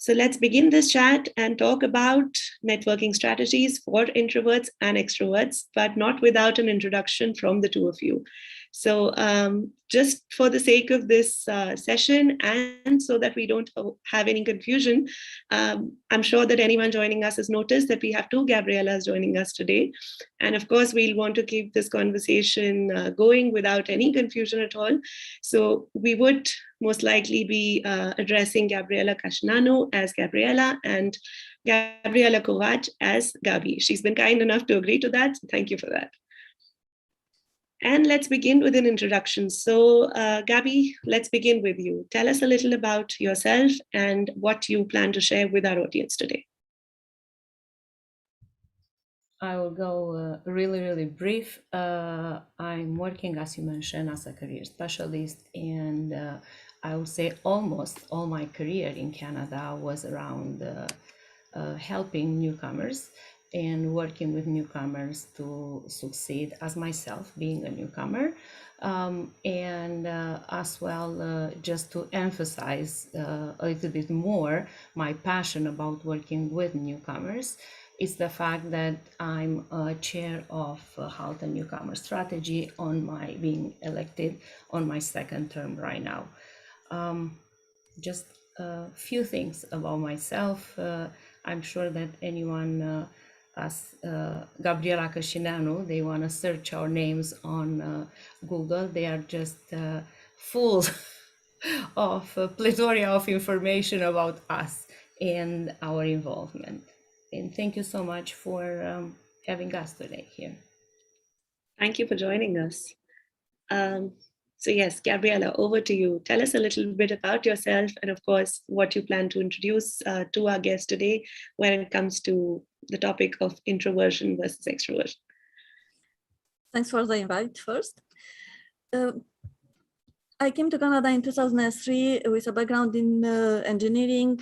So let's begin this chat and talk about networking strategies for introverts and extroverts, but not without an introduction from the two of you. So just for the sake of this session and so that we don't have any confusion, I'm sure that anyone joining us has noticed that we have two Gabrielas joining us today. And of course, we'll want to keep this conversation going without any confusion at all. So we would most likely be addressing Gabriela Casineanu as Gabriela and Gabriela Covaci as Gabi. She's been kind enough to agree to that. So thank you for that. And let's begin with an introduction. So Gabi, let's begin with you. Tell us a little about yourself and what you plan to share with our audience today. I will go really brief. I'm working, as you mentioned, as a career specialist, and I would say almost all my career in Canada was around helping newcomers and working with newcomers to succeed, as myself being a newcomer, and as well just to emphasize a little bit more my passion about working with newcomers is the fact that I'm a chair of Health and Newcomer Strategy on my being elected on my second term right now. Just a few things about myself. I'm sure that anyone as Gabriela Casineanu, they want to search our names on Google. They are just full of a plethora of information about us and our involvement. And thank you so much for having us today here. Thank you for joining us. So yes, Gabriela, over to you. Tell us a little bit about yourself and of course, what you plan to introduce to our guest today when it comes to the topic of introversion versus extroversion. Thanks for the invite first. I came to Canada in 2003 with a background in engineering,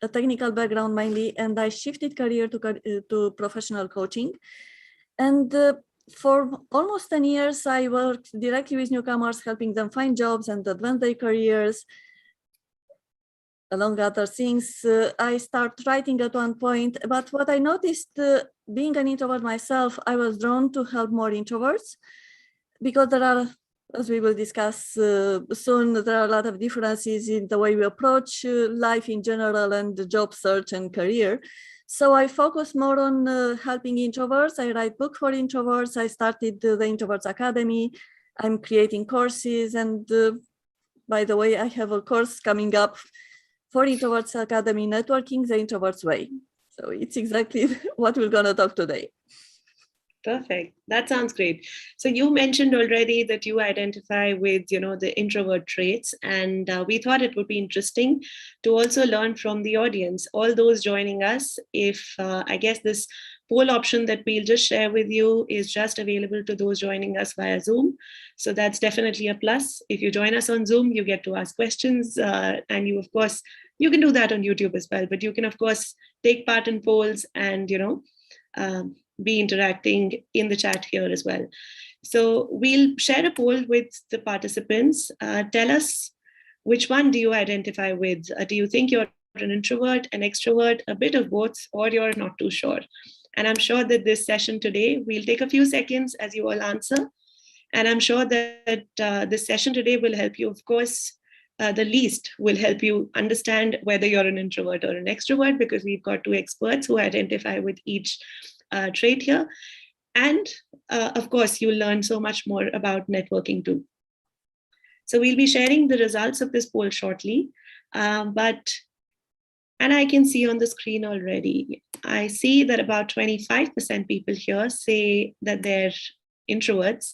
a technical background mainly, and I shifted career to professional coaching. And for almost 10 years, I worked directly with newcomers, helping them find jobs and advance their careers. Along other things, I started writing at one point, but what I noticed, being an introvert myself, I was drawn to help more introverts because there are, as we will discuss soon, there are a lot of differences in the way we approach life in general and the job search and career. So I focus more on helping introverts. I write books for introverts. I started the Introverts Academy. I'm creating courses. And by the way, I have a course coming up for Introverts Academy, Networking the Introvert's Way. So it's exactly what we're going to talk today. Perfect. That sounds great. So you mentioned already that you identify with, the introvert traits, and we thought it would be interesting to also learn from the audience, all those joining us. If I guess this poll option that we'll just share with you is just available to those joining us via Zoom. So that's definitely a plus. If you join us on Zoom, you get to ask questions, and you, of course, you can do that on YouTube as well, but you can, of course, take part in polls and, be interacting in the chat here as well. So we'll share a poll with the participants. Tell us, which one do you identify with? Do you think you're an introvert, an extrovert, a bit of both, or you're not too sure? And I'm sure that this session today, we'll take a few seconds as you all answer. And I'm sure that this session today will help you, of course, the least will help you understand whether you're an introvert or an extrovert, because we've got two experts who identify with each trait here. And of course, you'll learn so much more about networking too. So we'll be sharing the results of this poll shortly, and I can see on the screen already, I see that about 25% people here say that they're introverts.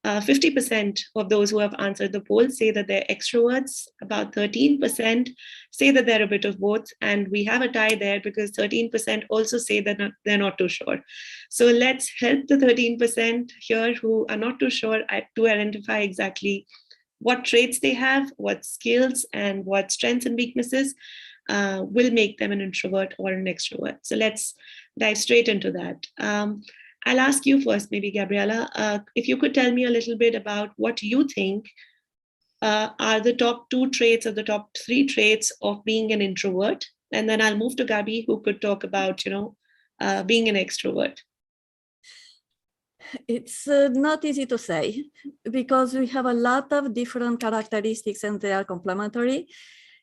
50% of those who have answered the poll say that they're extroverts. About 13% say that they're a bit of both. And we have a tie there because 13% also say that they're not too sure. So let's help the 13% here who are not too sure to identify exactly what traits they have, what skills and what strengths and weaknesses will make them an introvert or an extrovert. So let's dive straight into that. I'll ask you first, maybe Gabriela, if you could tell me a little bit about what you think are the top 2 traits or the top 3 traits of being an introvert And then I'll move to Gabi, who could talk about, being an extrovert. It's not easy to say because we have a lot of different characteristics and they are complementary.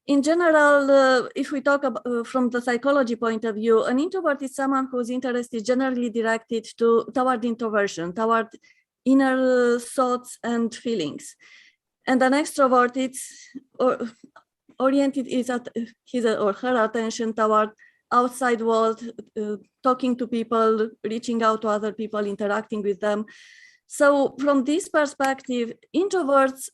In general, if we talk about, from the psychology point of view, an introvert is someone whose interest is generally directed toward introversion, toward inner thoughts and feelings. And an extrovert is oriented his or her attention toward outside world, talking to people, reaching out to other people, interacting with them. So from this perspective, introverts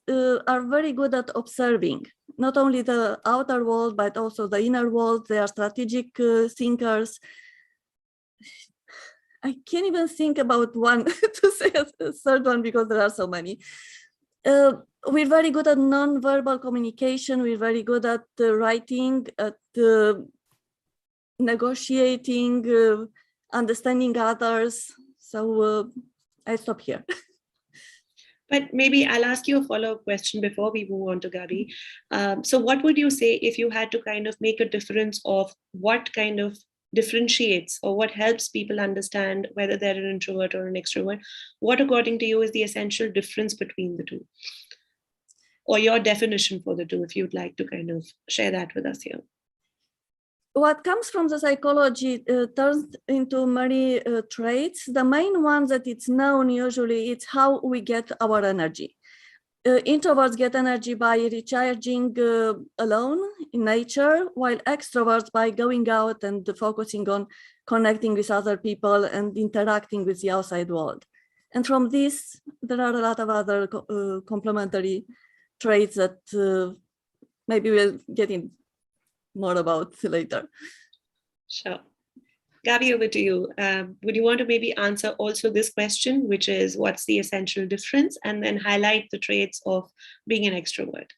are very good at observing, not only the outer world, but also the inner world. They are strategic thinkers. I can't even think about one to say a third one because there are so many. We're very good at non-verbal communication. We're very good at writing, at negotiating, understanding others. So I stop here. But maybe I'll ask you a follow-up question before we move on to Gabi. So what would you say if you had to kind of make a difference of what kind of differentiates or what helps people understand whether they're an introvert or an extrovert? What, according to you, is the essential difference between the two? Or your definition for the two, if you'd like to kind of share that with us here. What comes from the psychology turns into many traits. The main one that it's known usually it's how we get our energy. Introverts get energy by recharging alone in nature, while extroverts by going out and focusing on connecting with other people and interacting with the outside world. And from this, there are a lot of other complementary traits that maybe we'll get in more about later. Sure. Gabi, over to you. Would you want to maybe answer also this question, which is what's the essential difference, and then highlight the traits of being an extrovert?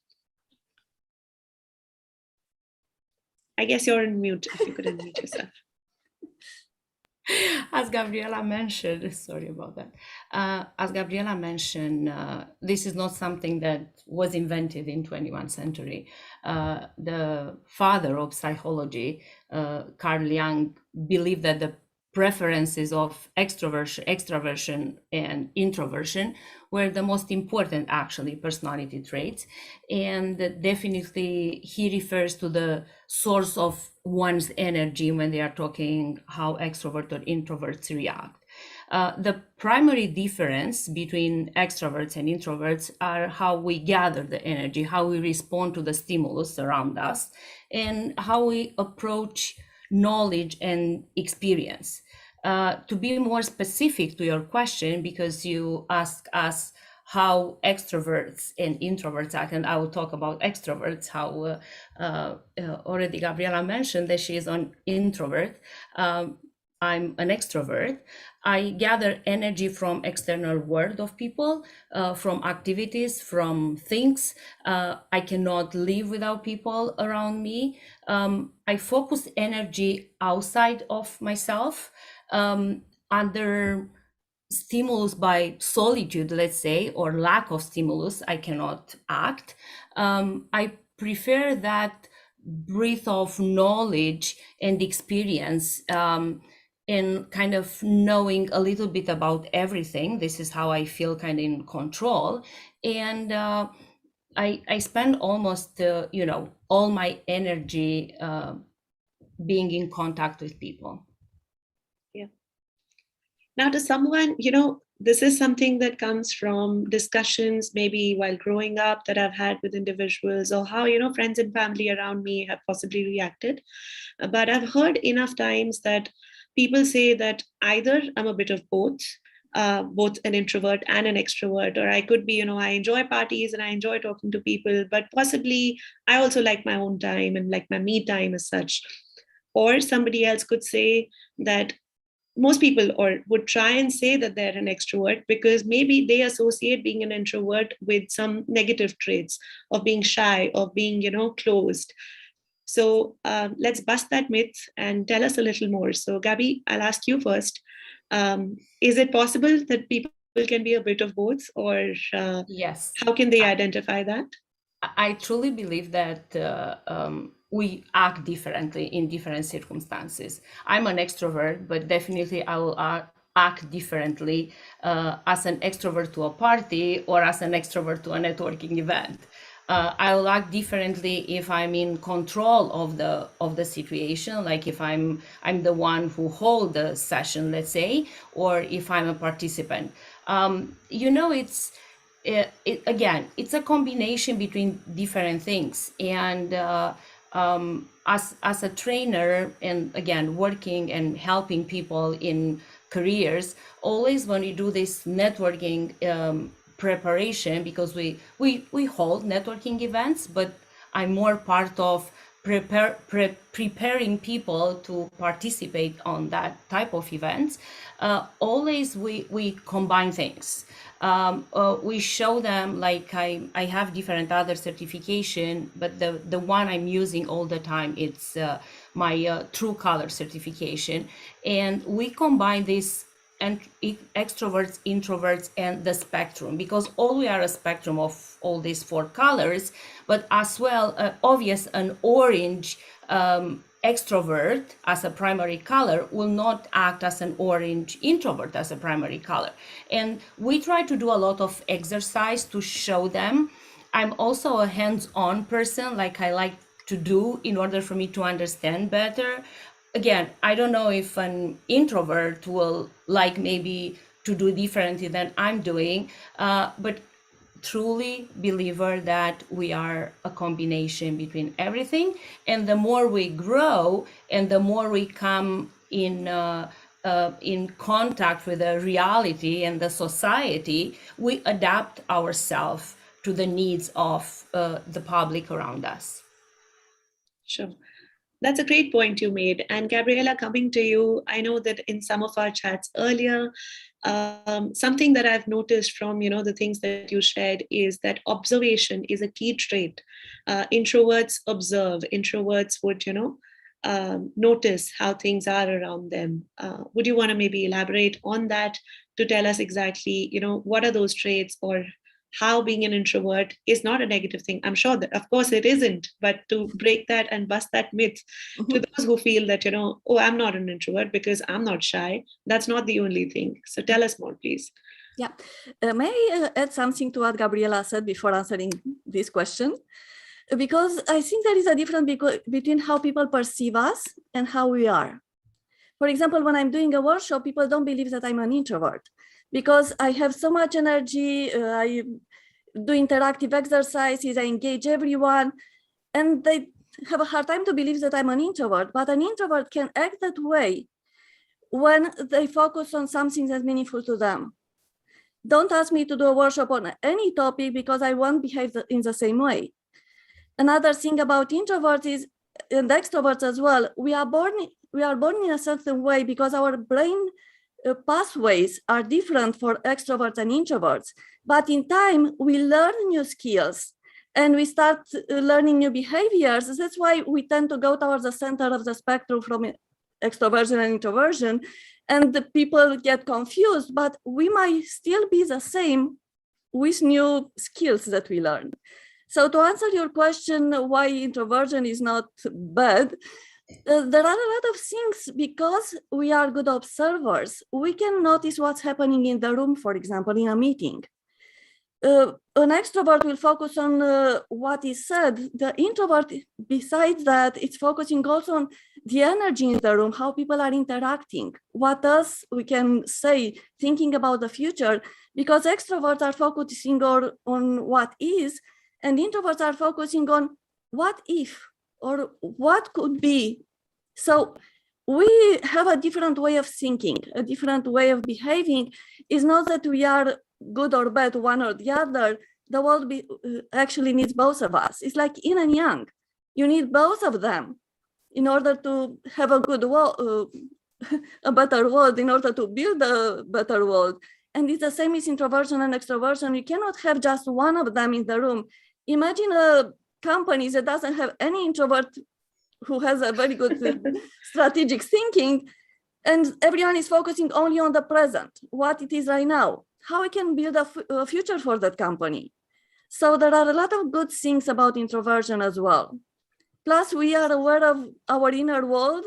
I guess you're in mute, if you could unmute yourself. As Gabriela mentioned, sorry about that. As Gabriela mentioned, this is not something that was invented in 21st century. The father of psychology, Carl Jung, believed that the preferences of extroversion and introversion were the most important, actually, personality traits. And definitely he refers to the source of one's energy when they are talking how extrovert or introverts react. The primary difference between extroverts and introverts are how we gather the energy, how we respond to the stimulus around us, and how we approach knowledge and experience. To be more specific to your question, because you ask us how extroverts and introverts act, and I will talk about extroverts, how already Gabriela mentioned that she is an introvert. I'm an extrovert. I gather energy from external world of people, from activities, from things. I cannot live without people around me. I focus energy outside of myself, under stimulus by solitude, let's say, or lack of stimulus, I cannot act. I prefer that breath of knowledge and experience, and kind of knowing a little bit about everything. This is how I feel kind of in control. And I spend almost, all my energy being in contact with people. Yeah. Now, to someone, this is something that comes from discussions maybe while growing up that I've had with individuals, or how, friends and family around me have possibly reacted. But I've heard enough times that people say that either I'm a bit of both an introvert and an extrovert, or I could be, I enjoy parties and I enjoy talking to people, but possibly I also like my own time and like my me time as such. Or somebody else could say that most people would try and say that they're an extrovert because maybe they associate being an introvert with some negative traits of being shy, of being, closed. So let's bust that myth and tell us a little more. So Gabi, I'll ask you first. Is it possible that people can be a bit of both, or yes, how can they identify that? I truly believe that we act differently in different circumstances. I'm an extrovert, but definitely I will act differently as an extrovert to a party or as an extrovert to a networking event. I will act differently if I'm in control of the situation, like if I'm the one who hold the session, let's say, or if I'm a participant. It's a combination between different things, and as a trainer, and again working and helping people in careers, always when we do this networking preparation, because we hold networking events, but I'm more part of preparing people to participate on that type of events. Always we combine things. We show them, like I have different other certification, but the one I'm using all the time, it's my True Color certification, and we combine this and extroverts, introverts, and the spectrum, because all we are a spectrum of all these 4 colors, but as well, obvious, an orange extrovert as a primary color will not act as an orange introvert as a primary color. And we try to do a lot of exercise to show them. I'm also a hands-on person, like I like to do in order for me to understand better. Again, I don't know if an introvert will like maybe to do differently than I'm doing, but truly believer that we are a combination between everything. And the more we grow and the more we come in contact with the reality and the society, we adapt ourselves to the needs of the public around us. Sure. That's a great point you made. And Gabriela, coming to you, I know that in some of our chats earlier, something that I've noticed from the things that you shared is that observation is a key trait. Introverts observe. Introverts would notice how things are around them. Would you want to maybe elaborate on that to tell us exactly what are those traits, or how being an introvert is not a negative thing? I'm sure that, of course, it isn't, but to break that and bust that myth to those who feel that, oh, I'm not an introvert because I'm not shy. That's not the only thing. So tell us more, please. Yeah. May I add something to what Gabriela said before answering this question? Because I think there is a difference between how people perceive us and how we are. For example, when I'm doing a workshop, people don't believe that I'm an introvert because I have so much energy, I do interactive exercises, I engage everyone, and they have a hard time to believe that I'm an introvert. But an introvert can act that way when they focus on something that's meaningful to them. Don't ask me to do a workshop on any topic because I won't behave in the same way. Another thing about introverts is, and extroverts as well, we are born in a certain way because our brain pathways are different for extroverts and introverts. But in time, we learn new skills and we start learning new behaviors. That's why we tend to go towards the center of the spectrum from extroversion and introversion, and the people get confused, but we might still be the same with new skills that we learn. So to answer your question, why introversion is not bad, there are a lot of things. Because we are good observers, we can notice what's happening in the room, for example, in a meeting. An extrovert will focus on what is said. The introvert, besides that, it's focusing also on the energy in the room, how people are interacting, what else we can say, thinking about the future, because extroverts are focusing on what is, and introverts are focusing on what if, or what could be. So we have a different way of thinking, a different way of behaving. It's not that we are good or bad, one or the other. The world actually needs both of us. It's like yin and yang. You need both of them in order to have a good world, a better world, in order to build a better world. And it's the same with introversion and extroversion. You cannot have just one of them in the room. Imagine a company that doesn't have any introvert who has a very good strategic thinking, and everyone is focusing only on the present, what it is right now, how we can build a future for that company. So there are a lot of good things about introversion as well. Plus, we are aware of our inner world.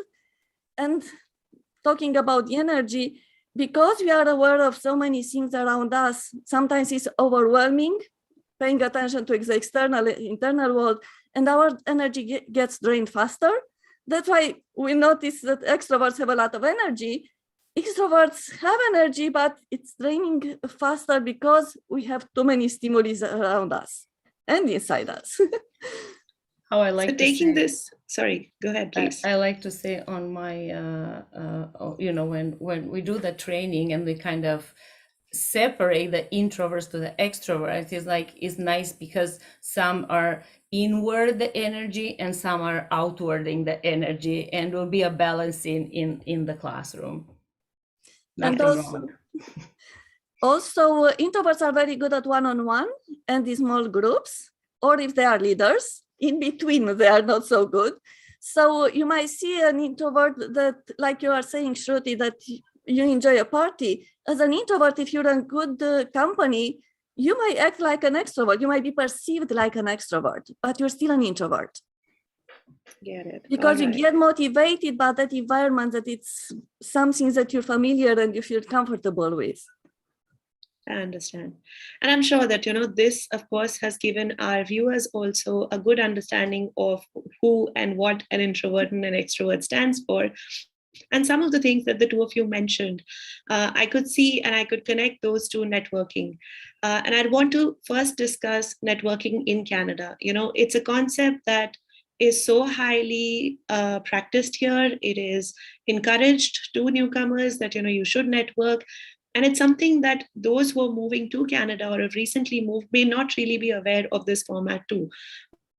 And talking about the energy, because we are aware of so many things around us, sometimes it's overwhelming, paying attention to the external, internal world, and our energy gets drained faster. That's why we notice that extroverts have a lot of energy. Extroverts have energy, but it's draining faster because we have too many stimuli around us and inside us. How I like So to taking say, this, sorry, go ahead, please. I like to say on my, you know, when we do the training and we kind of separate the introverts to the extroverts, it's nice because some are inward the energy and some are outwarding the energy, and will be a balance in the classroom. Nothing wrong. Also, introverts are very good at one-on-one and in small groups, or if they are leaders, in between they are not so good. So you might see an introvert that, like you are saying, Shruti, that you enjoy a party. As an introvert, if you're in good company, you might act like an extrovert. You might be perceived like an extrovert, but you're still an introvert. Get it. Because you get motivated by that environment, that it's something that you're familiar and you feel comfortable with. I understand. And I'm sure that, this, of course, has given our viewers also a good understanding of who and what an introvert and an extrovert stands for. And some of the things that the two of you mentioned, I could see and I could connect those to networking. And I'd want to first discuss networking in Canada. It's a concept that is so highly practiced here. It is encouraged to newcomers that, you should network. And it's something that those who are moving to Canada or have recently moved may not really be aware of this format too,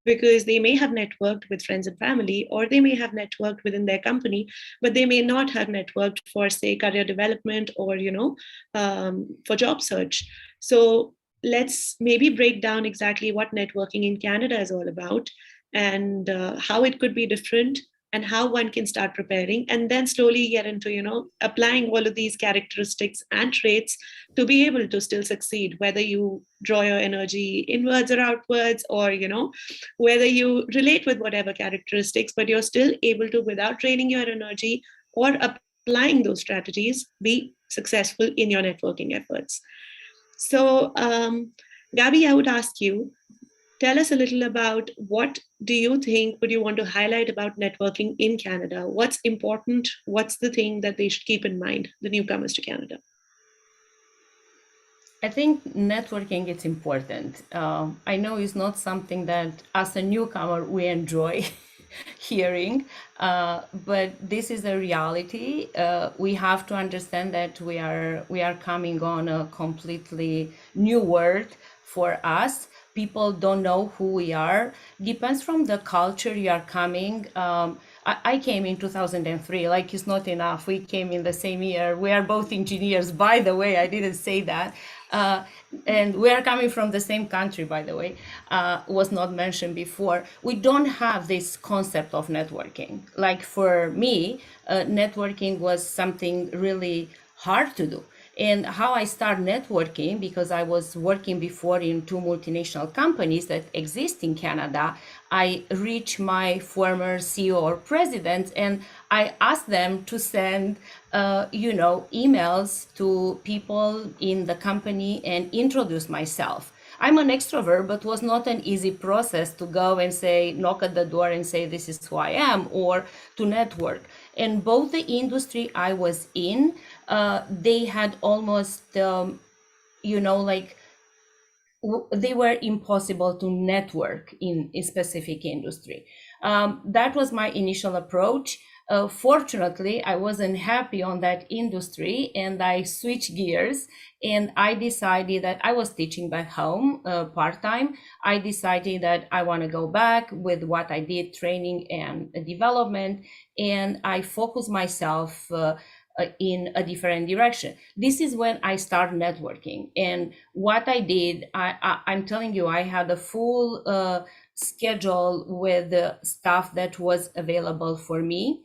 because they may have networked with friends and family, or they may have networked within their company, but they may not have networked for, say, career development or, for job search. So let's maybe break down exactly what networking in Canada is all about, and how it could be different, and how one can start preparing, and then slowly get into, applying all of these characteristics and traits to be able to still succeed, whether you draw your energy inwards or outwards, or, whether you relate with whatever characteristics, but you're still able to, without draining your energy or applying those strategies, be successful in your networking efforts. So, Gabi, I would ask you, tell us a little about what do you think would you want to highlight about networking in Canada? What's important? What's the thing that they should keep in mind, the newcomers to Canada? I think networking is important. I know it's not something that as a newcomer we enjoy hearing, but this is a reality. We have to understand that we are coming on a completely new world for us. People don't know who we are. Depends from the culture you are coming. I came in 2003, like it's not enough. We came in the same year. We are both engineers, by the way, I didn't say that. And we are coming from the same country, by the way, was not mentioned before. We don't have this concept of networking. Like for me, networking was something really hard to do. And how I start networking, because I was working before in two multinational companies that exist in Canada, I reached my former CEO or president and I asked them to send, emails to people in the company and introduce myself. I'm an extrovert, but was not an easy process to go and say, knock at the door and say, this is who I am, or to network. And both the industry I was in, they had almost, they were impossible to network in a specific industry. That was my initial approach. Fortunately, I wasn't happy on that industry and I switched gears and I decided that I was teaching back home part-time. I decided that I want to go back with what I did, training and development, and I focused myself in a different direction. This is when I started networking. And what I did, I'm telling you, I had a full schedule with the stuff that was available for me.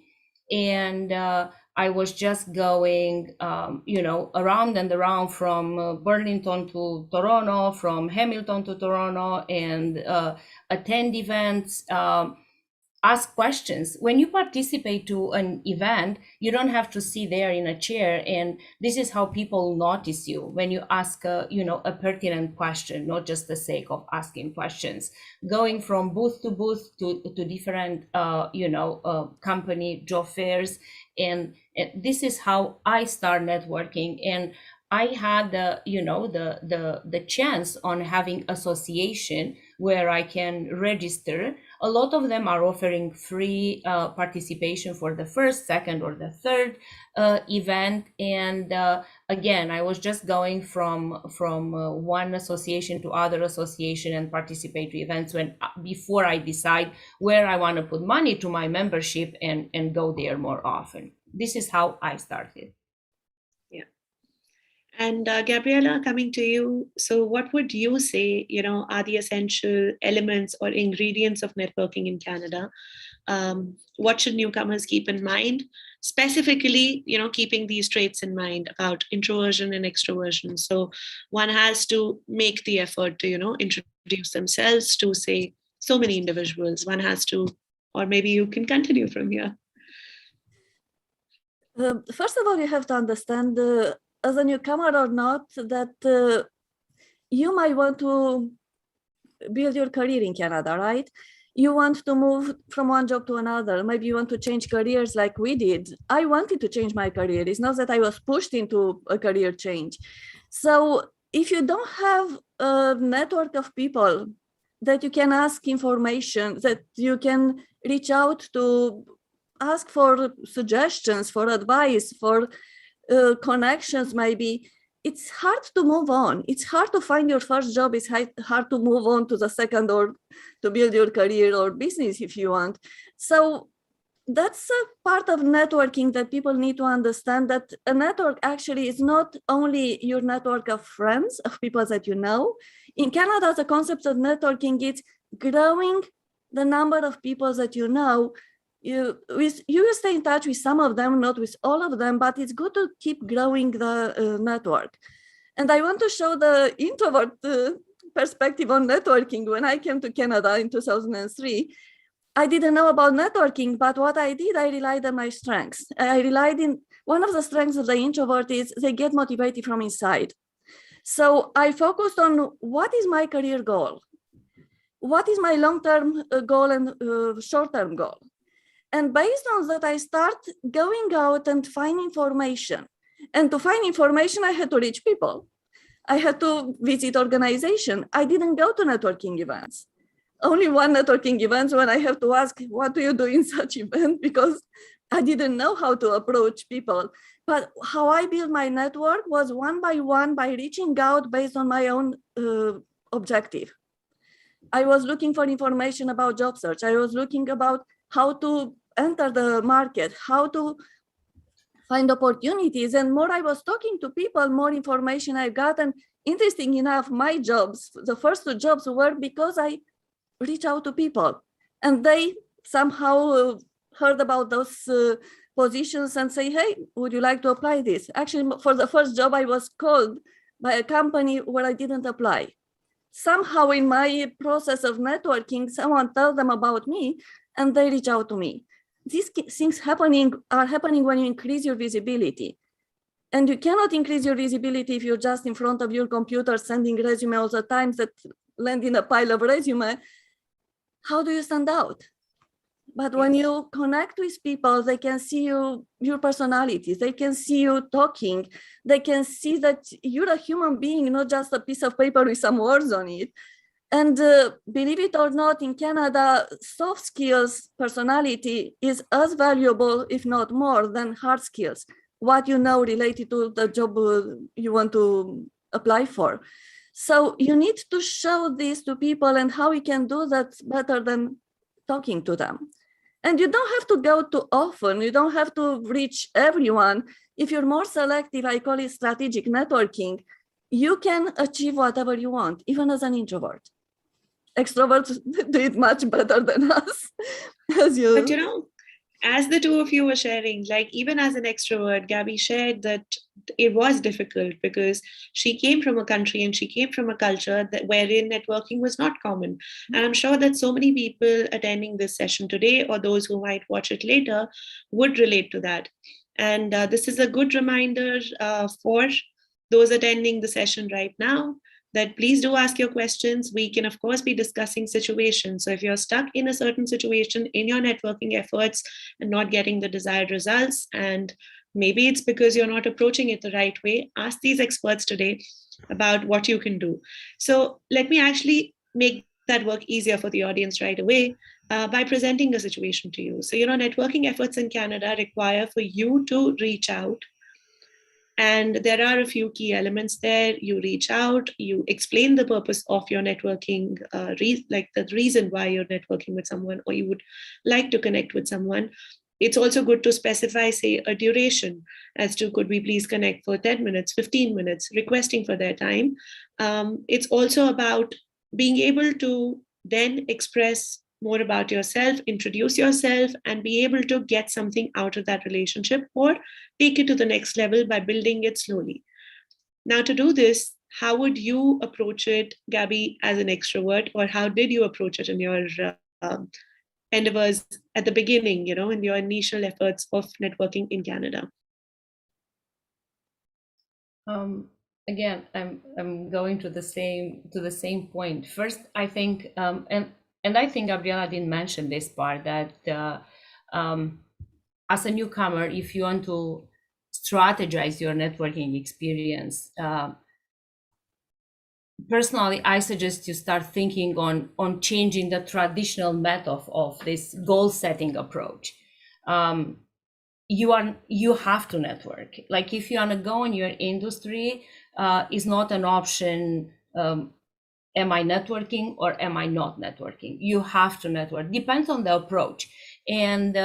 And I was just going, around and around from Burlington to Toronto, from Hamilton to Toronto, and attend events. ask questions. When you participate to an event, you don't have to sit there in a chair, and this is how people notice you when you ask a pertinent question, not just the sake of asking questions. Going from booth to booth to different company job fairs, and this is how I start networking. And I had the chance on having association where I can register. A lot of them are offering free participation for the first, second, or the third event. And again, I was just going from one association to other association and participate to events before I decide where I want to put money to my membership and go there more often. This is how I started. And Gabriela, coming to you, so what would you say, are the essential elements or ingredients of networking in Canada? What should newcomers keep in mind? Specifically, keeping these traits in mind about introversion and extroversion. So one has to make the effort to, introduce themselves to, say, so many individuals. One has to, or maybe you can continue from here. First of all, you have to understand as a newcomer or not, that you might want to build your career in Canada, right? You want to move from one job to another. Maybe you want to change careers like we did. I wanted to change my career. It's not that I was pushed into a career change. So if you don't have a network of people that you can ask information, that you can reach out to ask for suggestions, for advice, for connections, maybe, it's hard to move on. It's hard to find your first job. It's hard to move on to the second, or to build your career or business if you want. So that's a part of networking that people need to understand, that a network actually is not only your network of friends, of people that you know. In Canada, the concept of networking is growing the number of people that you know. You will stay in touch with some of them, not with all of them, but it's good to keep growing the network. And I want to show the introvert perspective on networking. When I came to Canada in 2003, I didn't know about networking, but what I did, I relied on my strengths. I relied in one of the strengths of the introvert is they get motivated from inside. So I focused on what is my career goal? What is my long-term goal and short-term goal? And based on that, I start going out and find information. And to find information, I had to reach people. I had to visit organization. I didn't go to networking events. Only one networking event when I have to ask, what do you do in such event? Because I didn't know how to approach people. But how I built my network was one by one by reaching out based on my own objective. I was looking for information about job search. I was looking about how to enter the market, how to find opportunities. And more I was talking to people, more information I got. And interesting enough, my jobs, the first two jobs were because I reached out to people. And they somehow heard about those positions and say, hey, would you like to apply this? Actually, for the first job, I was called by a company where I didn't apply. Somehow in my process of networking, someone told them about me and they reach out to me. These things are happening when you increase your visibility. And you cannot increase your visibility if you're just in front of your computer sending resume all the time that land in a pile of resume. How do you stand out? But when you connect with people, they can see your personalities. They can see you talking. They can see that you're a human being, not just a piece of paper with some words on it. And believe it or not, in Canada, soft skills, personality is as valuable, if not more, than hard skills. What you know related to the job you want to apply for. So you need to show this to people, and how you can do that better than talking to them. And you don't have to go too often. You don't have to reach everyone. If you're more selective, I call it strategic networking, you can achieve whatever you want, even as an introvert. Extroverts do it much better than us. But as the two of you were sharing, like even as an extrovert, Gabby shared that it was difficult because she came from a country and she came from a culture that wherein networking was not common. And I'm sure that so many people attending this session today, or those who might watch it later, would relate to that. And this is a good reminder for those attending the session right now, that please do ask your questions. We can, of course, be discussing situations. So if you're stuck in a certain situation in your networking efforts and not getting the desired results, and maybe it's because you're not approaching it the right way, ask these experts today about what you can do. So let me actually make that work easier for the audience right away by presenting a situation to you. So, networking efforts in Canada require for you to reach out. And there are a few key elements there. You reach out, you explain the purpose of your networking, like the reason why you're networking with someone or you would like to connect with someone. It's also good to specify, say, a duration as to could we please connect for 10 minutes, 15 minutes, requesting for their time. It's also about being able to then express more about yourself, introduce yourself, and be able to get something out of that relationship or take it to the next level by building it slowly. Now, to do this, how would you approach it, Gabby, as an extrovert, or how did you approach it in your endeavors at the beginning, in your initial efforts of networking in Canada? Again, I'm going to the same point. First, I think, and I think Gabriela didn't mention this part, that as a newcomer, if you want to strategize your networking experience, personally, I suggest you start thinking on changing the traditional method of this goal setting approach. You have to network. Like if you want to go in your industry, is not an option. Am I networking or am I not networking? You have to network. Depends on the approach. And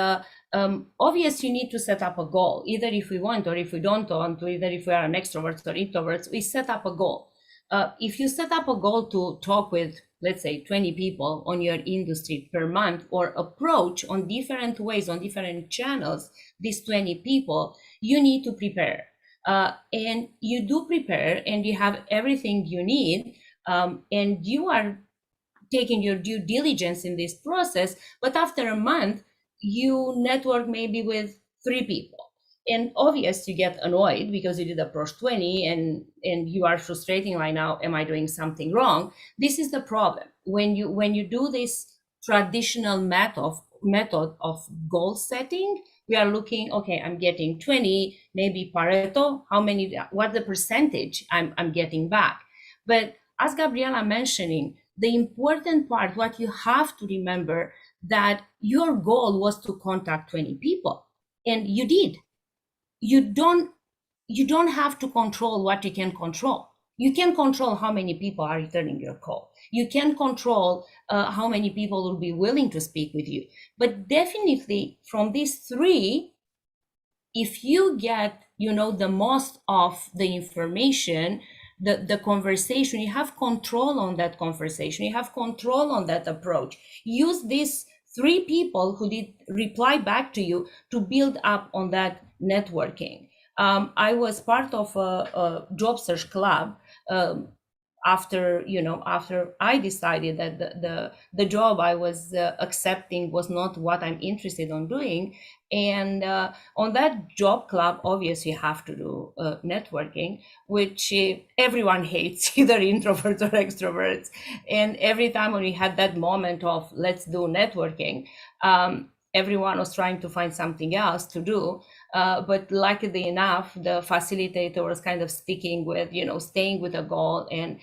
obviously, you need to set up a goal. Either if we want or if we don't want to, either if we are an extroverts or introverts, we set up a goal. If you set up a goal to talk with, let's say, 20 people on your industry per month, or approach on different ways, on different channels, these 20 people, you need to prepare. And you do prepare and you have everything you need. And you are taking your due diligence in this process, but after a month, you network maybe with 3 people. And obviously you get annoyed because you did approach 20 and you are frustrating right now, am I doing something wrong? This is the problem. When you do this traditional method of goal setting, we are looking, okay, I'm getting 20, maybe Pareto, what the percentage I'm getting back. But as Gabriela mentioning, the important part, what you have to remember, that your goal was to contact 20 people, and you did. You don't have to control what you can control. You can control how many people are returning your call. You can control how many people will be willing to speak with you. But definitely from these 3, if you get, the most of the information, the conversation, you have control on that conversation, you have control on that approach. Use these 3 people who did reply back to you to build up on that networking. I was part of a job search club after I decided that the job I was accepting was not what I'm interested in doing. And on that job club, obviously you have to do networking, which everyone hates, either introverts or extroverts. And every time when we had that moment of let's do networking, everyone was trying to find something else to do. But luckily enough, the facilitator was kind of sticking with, staying with a goal. And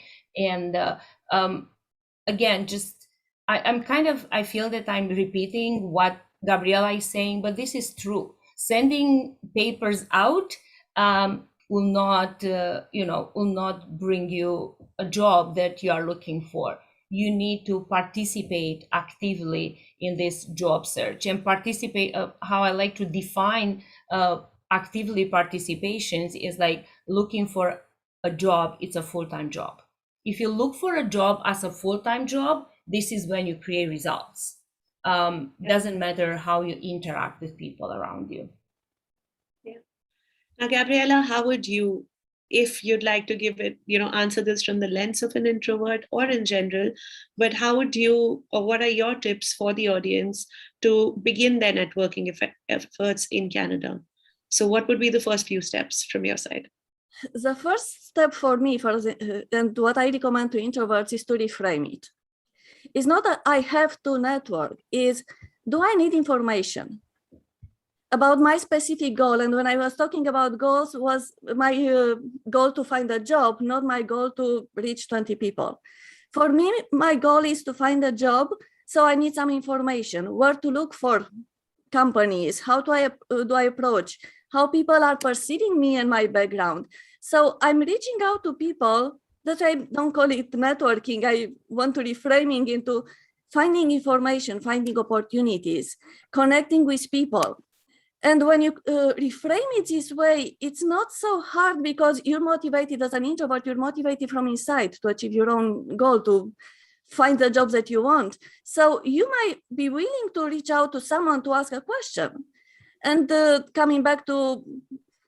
again, just I feel that I'm repeating what Gabriela is saying, but this is true. Sending papers out will not bring you a job that you are looking for. You need to participate actively in this job search and participate. How I like to define actively participations is like looking for a job. It's a full-time job. If you look for a job as a full-time job, this is when you create results. Doesn't matter how you interact with people around you. Yeah. Now, Gabriela, how would you, if you'd like to give it, answer this from the lens of an introvert or in general, but how would you, or what are your tips for the audience to begin their networking efforts in Canada? So what would be the first few steps from your side? The first step for me, and what I recommend to introverts, is to reframe it. It's not that I have to network, is do I need information about my specific goal? And when I was talking about goals, was my goal to find a job, not my goal to reach 20 people. For me, my goal is to find a job, so I need some information, where to look for companies, how do I approach, how people are perceiving me and my background. So I'm reaching out to people that I don't call it networking. I want to reframing into finding information, finding opportunities, connecting with people. And when you reframe it this way, it's not so hard because you're motivated as an introvert, you're motivated from inside to achieve your own goal, to find the jobs that you want. So you might be willing to reach out to someone to ask a question. And coming back to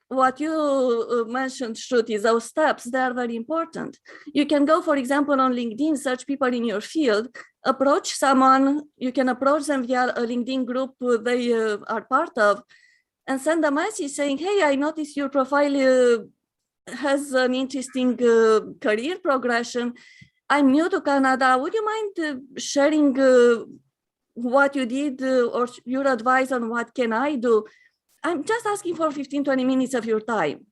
what you mentioned, Shruti, those steps, they are very important. You can go, for example, on LinkedIn, search people in your field, approach someone, you can approach them via a LinkedIn group they are part of, and send a message saying, hey, I noticed your profile has an interesting career progression. I'm new to Canada. Would you mind sharing what you did or your advice on what can I do? I'm just asking for 15, 20 minutes of your time.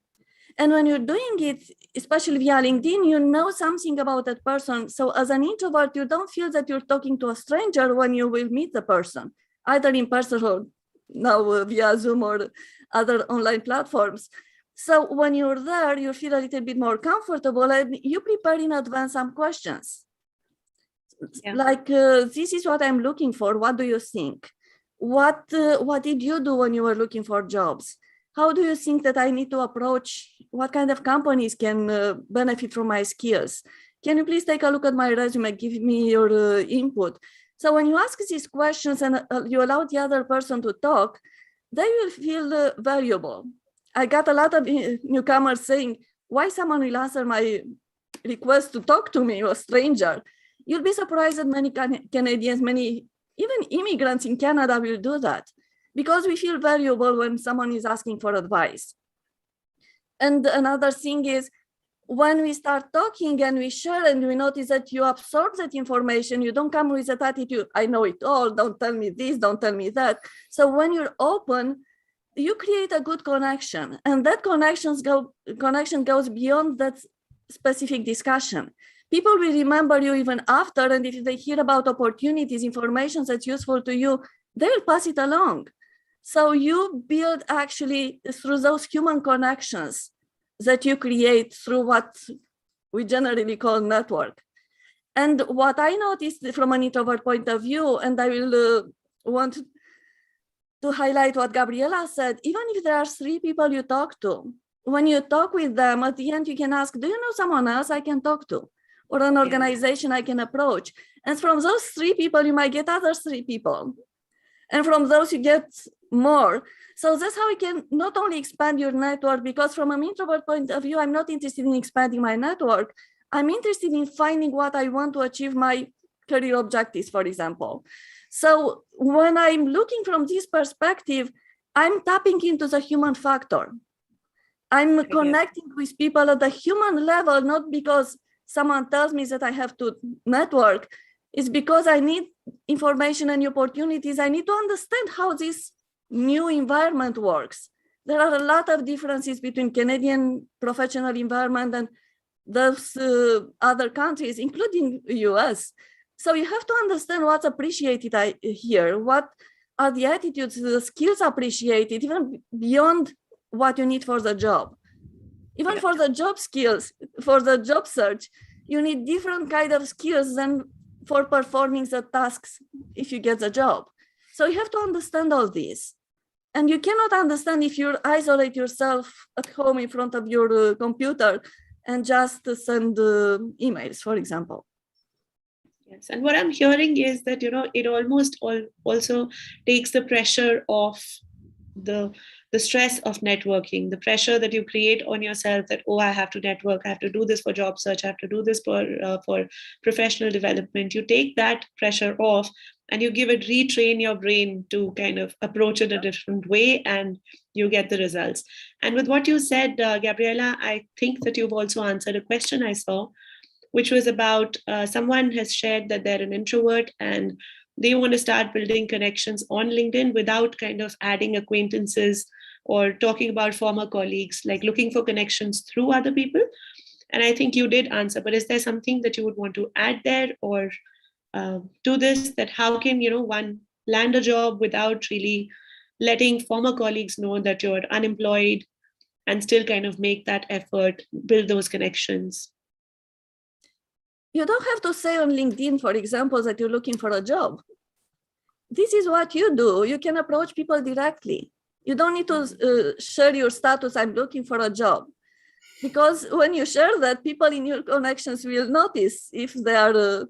And when you're doing it, especially via LinkedIn, you know something about that person. So as an introvert, you don't feel that you're talking to a stranger when you will meet the person, either in person or now via Zoom or other online platforms. So when you're there, you feel a little bit more comfortable and you prepare in advance some questions. Yeah. Like, this is what I'm looking for. What do you think? What did you do when you were looking for jobs? How do you think that I need to approach? What kind of companies can benefit from my skills? Can you please take a look at my resume? Give me your input. So when you ask these questions and you allow the other person to talk, they will feel valuable. I got a lot of newcomers saying, why someone will answer my request to talk to me, a stranger? You'll be surprised that many Canadians, many even immigrants in Canada will do that because we feel valuable when someone is asking for advice. And another thing is, when we start talking and we share and we notice that you absorb that information, you don't come with that attitude, I know it all, don't tell me this, don't tell me that. So when you're open, you create a good connection, and that connection goes beyond that specific discussion. People will remember you even after, and if they hear about opportunities, information that's useful to you, they will pass it along. So you build actually through those human connections that you create through what we generally call network. And what I noticed from an introvert point of view, and I will want to highlight what Gabriela said, even if there are 3 people you talk to, when you talk with them, at the end you can ask, do you know someone else I can talk to? Or an organization I can approach? And from those 3 people, you might get other 3 people. And from those you get more. So that's how you can not only expand your network, because from an introvert point of view, I'm not interested in expanding my network. I'm interested in finding what I want to achieve my career objectives, for example. So when I'm looking from this perspective, I'm tapping into the human factor. I'm connecting with people at the human level, not because someone tells me that I have to network. It's because I need information and opportunities. I need to understand how this new environment works. There are a lot of differences between Canadian professional environment and those other countries, including the US. So you have to understand what's appreciated here, what are the attitudes, the skills appreciated, even beyond what you need for the job. Even for the job skills, for the job search, you need different kind of skills than for performing the tasks if you get the job. So you have to understand all this. And you cannot understand if you isolate yourself at home in front of your computer and just send emails, for example. Yes, and what I'm hearing is that, it almost also takes the pressure off the stress of networking, the pressure that you create on yourself that, oh, I have to network, I have to do this for job search, I have to do this for professional development. You take that pressure off and you retrain your brain to kind of approach it a different way, and you get the results. And with what you said, Gabriela, I think that you've also answered a question I saw, which was about someone has shared that they're an introvert and they want to start building connections on LinkedIn without kind of adding acquaintances or talking about former colleagues, like looking for connections through other people. And I think you did answer, but is there something that you would want to add there or to this, that how can, one land a job without really letting former colleagues know that you're unemployed and still kind of make that effort, build those connections? You don't have to say on LinkedIn, for example, that you're looking for a job. This is what you do. You can approach people directly. You don't need to share your status, I'm looking for a job. Because when you share that, people in your connections will notice if they are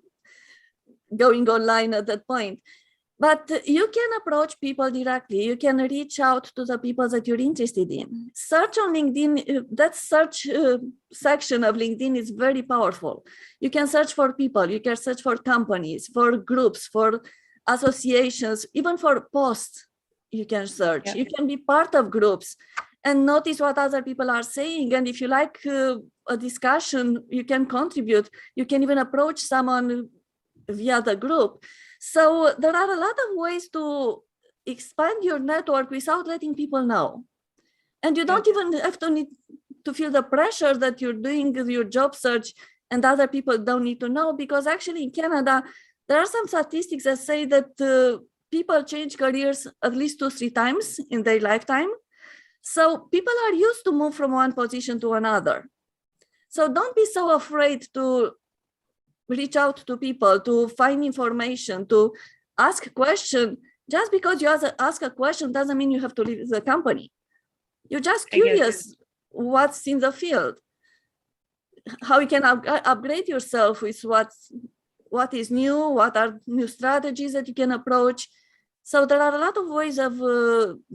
going online at that point. But you can approach people directly. You can reach out to the people that you're interested in. Search on LinkedIn, that search section of LinkedIn is very powerful. You can search for people, you can search for companies, for groups, for associations, even for posts, you can search. Yeah. You can be part of groups and notice what other people are saying. And if you like a discussion, you can contribute. You can even approach someone via the group. So there are a lot of ways to expand your network without letting people know. And you don't even have to need to feel the pressure that you're doing your job search and other people don't need to know, because actually in Canada, there are some statistics that say that people change careers at least 2-3 times in their lifetime. So people are used to move from one position to another. So don't be so afraid to reach out to people, to find information, to ask a question. Just because you ask a question doesn't mean you have to leave the company. You're just curious what's in the field, how you can upgrade yourself with what is new, what are new strategies that you can approach. So there are a lot of ways of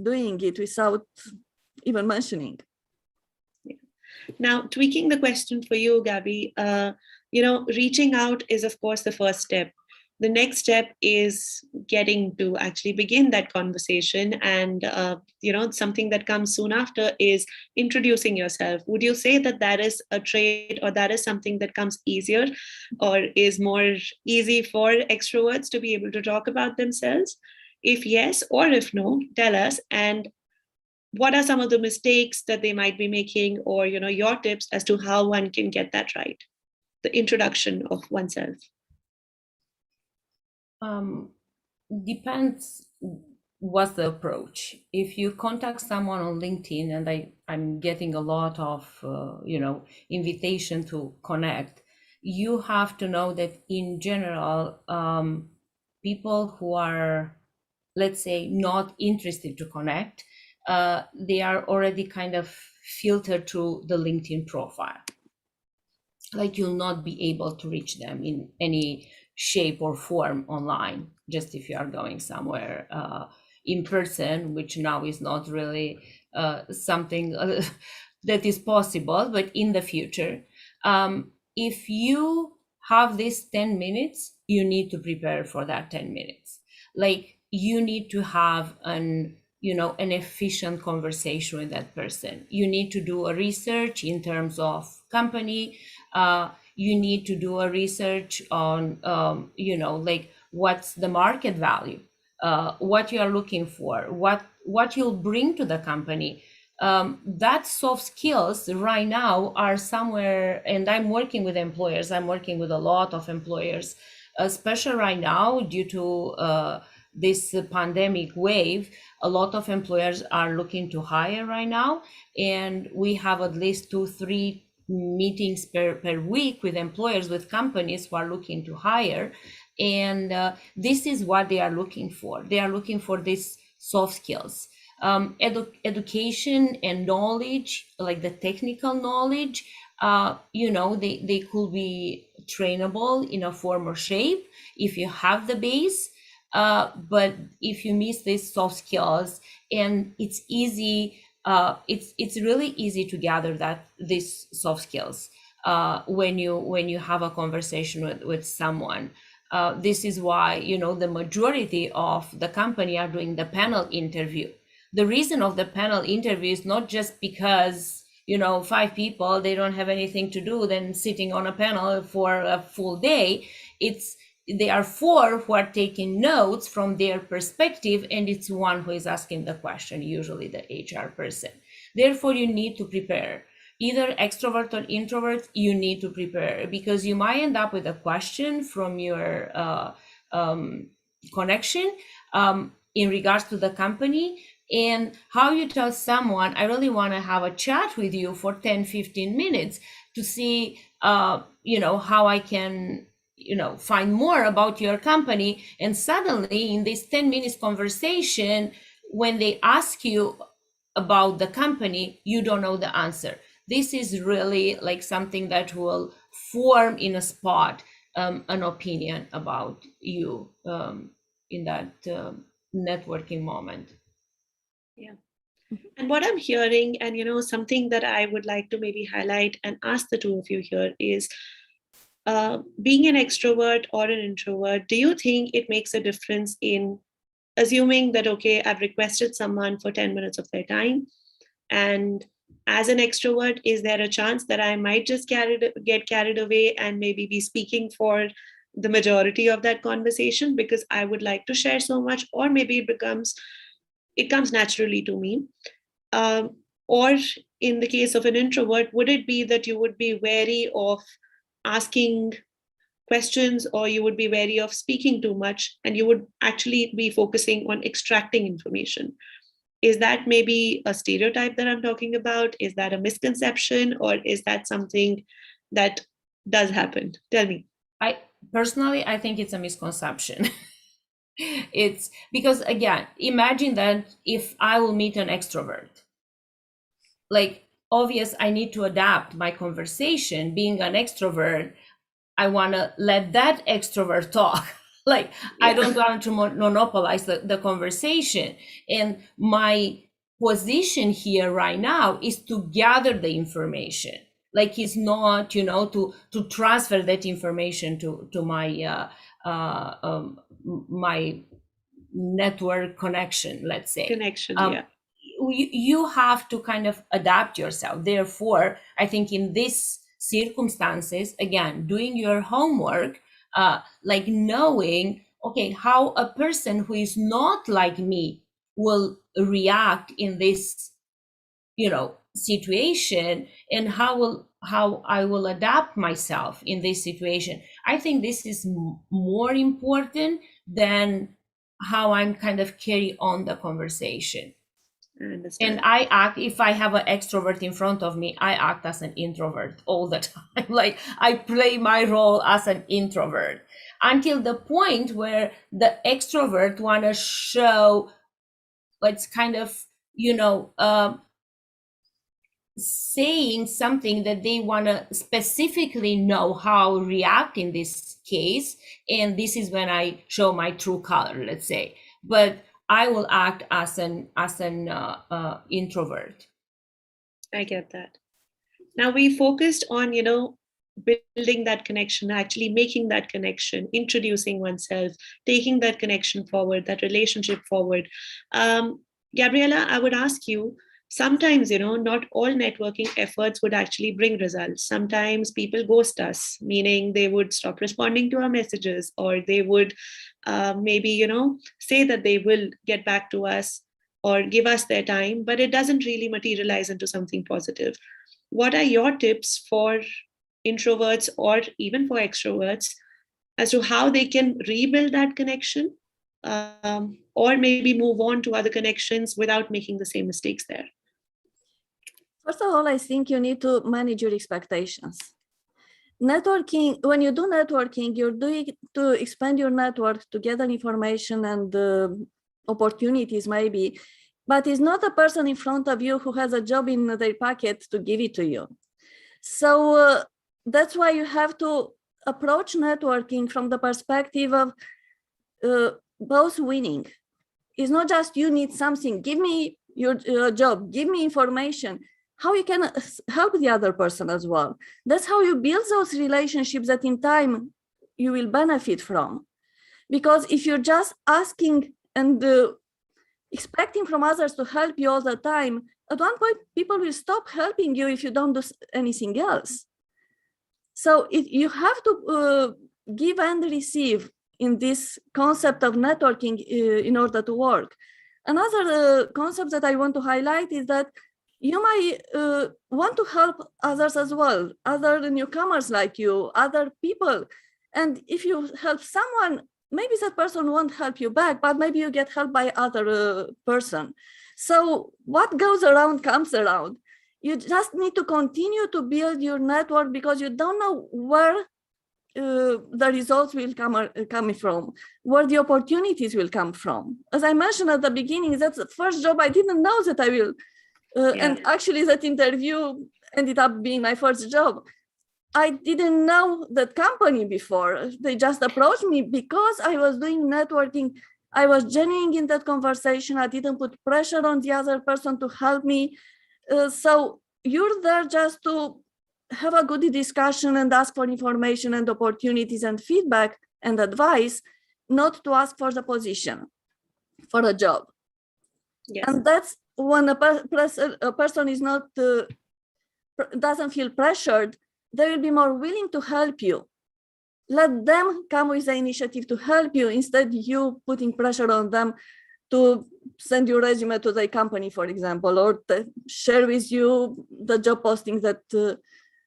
doing it without even mentioning. Now, tweaking the question for you, Gabby, reaching out is, of course, the first step. The next step is getting to actually begin that conversation. And, something that comes soon after is introducing yourself. Would you say that that is a trait, or that is something that comes easier or is more easy for extroverts to be able to talk about themselves? If yes, or if no, tell us. And what are some of the mistakes that they might be making, or, your tips as to how one can get that right? The introduction of oneself. Depends what's the approach. If you contact someone on LinkedIn, and I'm getting a lot of invitation to connect, you have to know that in general, people who are, let's say, not interested to connect, they are already kind of filtered through the LinkedIn profile. Like, you'll not be able to reach them in any shape or form online, just if you are going somewhere in person, which now is not really something that is possible, but in the future. If you have this 10 minutes, you need to prepare for that 10 minutes. Like, you need to have an efficient conversation with that person. You need to do a research in terms of company. You need to do a research on, like, what's the market value, what you are looking for, what you'll bring to the company. That soft skills right now are somewhere, and I'm working with employers. I'm working with a lot of employers, especially right now due to this pandemic wave. A lot of employers are looking to hire right now, and we have at least 2-3 meetings per week with employers, with companies who are looking to hire. And this is what they are looking for. They are looking for these soft skills. Education and knowledge, like the technical knowledge, they could be trainable in a form or shape if you have the base. But if you miss these soft skills, and it's easy, it's really easy to gather these soft skills when you have a conversation with someone. This is why, the majority of the company are doing the panel interview. The reason of the panel interview is not just because 5 people, they don't have anything to do than sitting on a panel for a full day. They are 4 who are taking notes from their perspective, and it's one who is asking the question, usually the HR person. Therefore, you need to prepare. Either extrovert or introvert, you need to prepare, because you might end up with a question from your connection in regards to the company, and how you tell someone, I really want to have a chat with you for 10-15 minutes to see how I can find more about your company. And suddenly in this 10 minutes conversation, when they ask you about the company, you don't know the answer. This is really like something that will form in a spot an opinion about you in that networking moment. Yeah. And what I'm hearing, and something that I would like to maybe highlight and ask the two of you here is, being an extrovert or an introvert, do you think it makes a difference in assuming that, okay, I've requested someone for 10 minutes of their time, and as an extrovert, is there a chance that I might just get carried away and maybe be speaking for the majority of that conversation because I would like to share so much, or maybe it comes naturally to me? Or in the case of an introvert, would it be that you would be wary of asking questions, or you would be wary of speaking too much, and you would actually be focusing on extracting information? Is that maybe a stereotype that I'm talking about? Is that a misconception, or is that something that does happen? Tell me. I think it's a misconception. It's because, again, imagine that if I will meet an extrovert, like, obvious, I need to adapt my conversation. Being an extrovert, I want to let that extrovert talk. Like, yeah. I don't want to monopolize the conversation. And my position here right now is to gather the information. Like, it's not, to transfer that information to my my network connection, let's say. Connection, yeah. You have to kind of adapt yourself. Therefore, I think in these circumstances, again, doing your homework, like knowing, okay, how a person who is not like me will react in this, situation, and how I will adapt myself in this situation. I think this is more important than how I'm kind of carry on the conversation. And I act, if I have an extrovert in front of me, I act as an introvert all the time. Like, I play my role as an introvert until the point where the extrovert want to show what's kind of, saying something that they want to specifically know how react in this case. And this is when I show my true color, let's say. But I will act as an introvert. I get that. Now, we focused on, building that connection, actually making that connection, introducing oneself, taking that connection forward, that relationship forward. Gabriela, I would ask you, sometimes, not all networking efforts would actually bring results. Sometimes people ghost us, meaning they would stop responding to our messages, or they would maybe, say that they will get back to us or give us their time, but it doesn't really materialize into something positive. What are your tips for introverts or even for extroverts as to how they can rebuild that connection, or maybe move on to other connections without making the same mistakes there? First of all, I think you need to manage your expectations. Networking, when you do networking, you're doing to expand your network to gather information and opportunities maybe, but it's not a person in front of you who has a job in their pocket to give it to you. So that's why you have to approach networking from the perspective of both winning. It's not just you need something, give me your job, give me information, how you can help the other person as well. That's how you build those relationships that in time you will benefit from. Because if you're just asking and expecting from others to help you all the time, at one point people will stop helping you if you don't do anything else. So you have to give and receive in this concept of networking in order to work. Another concept that I want to highlight is that you might want to help others as well, other newcomers like you, other people. And if you help someone, maybe that person won't help you back, but maybe you get helped by other person. So what goes around comes around. You just need to continue to build your network because you don't know where the results will come from, where the opportunities will come from. As I mentioned at the beginning, that's the first job I didn't know that I will. And actually that interview ended up being my first job. I didn't know that company before. They just approached me because I was doing networking. I was genuine in that conversation. I didn't put pressure on the other person to help me. So you're there just to have a good discussion and ask for information and opportunities and feedback and advice, not to ask for the position, for a job. Yes. And that's when a person is not, doesn't feel pressured, they will be more willing to help you. Let them come with the initiative to help you instead you putting pressure on them to send your resume to the company, for example, or to share with you the job postings that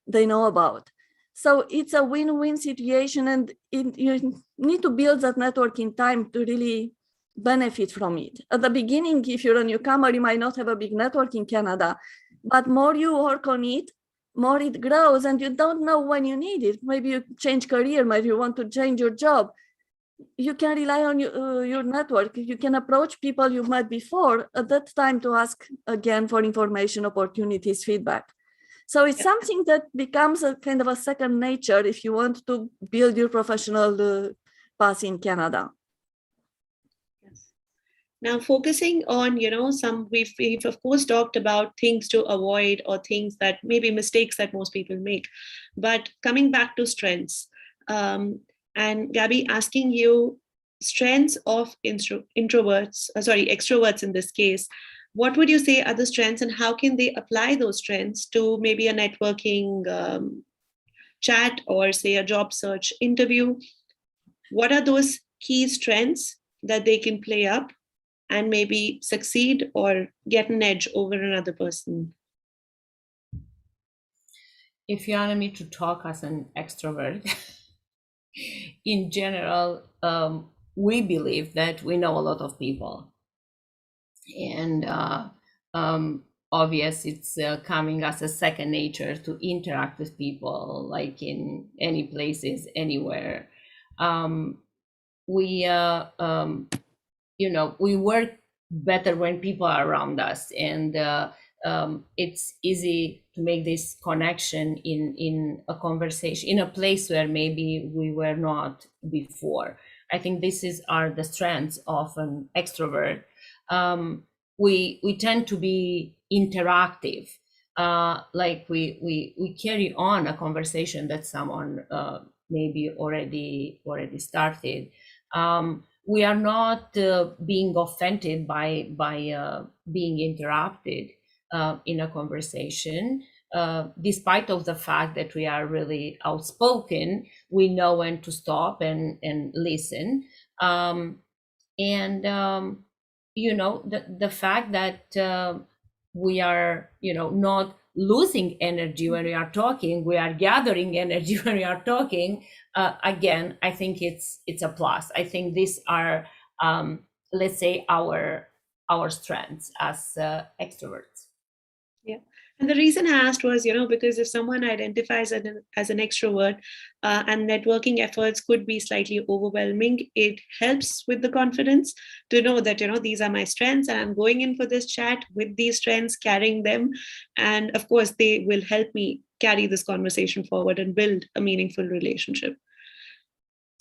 they know about. So it's a win-win situation, and you need to build that network in time to really benefit from it. At the beginning, if you're a newcomer, you might not have a big network in Canada, but more you work on it, more it grows, and you don't know when you need it. Maybe you change career, maybe you want to change your job. You can rely on your network. You can approach people you've met before at that time to ask again for information, opportunities, feedback. So it's something that becomes a kind of a second nature if you want to build your professional path in Canada. Yes. Now, focusing on, we've of course talked about things to avoid or things that maybe mistakes that most people make, but coming back to strengths, and Gabby, asking you strengths of extroverts in this case, what would you say are the strengths and how can they apply those strengths to maybe a networking chat or say a job search interview? What are those key strengths that they can play up and maybe succeed or get an edge over another person? If you want me to talk as an extrovert, in general, we believe that we know a lot of people. And obvious, it's coming as a second nature to interact with people, like in any places, anywhere. We work better when people are around us, and it's easy to make this connection in a conversation, in a place where maybe we were not before. I think are the strengths of an extrovert. We tend to be interactive, like we carry on a conversation that someone maybe already started. We are not being offended by being interrupted in a conversation, despite of the fact that we are really outspoken. We know when to stop and listen. The fact that we are, not losing energy when we are talking, we are gathering energy when we are talking. Again, I think it's a plus. I think these are, let's say, our strengths as extroverts. Yeah. And the reason I asked was, because if someone identifies as an extrovert and networking efforts could be slightly overwhelming, it helps with the confidence to know that, these are my strengths and I'm going in for this chat with these strengths, carrying them. And of course, they will help me carry this conversation forward and build a meaningful relationship.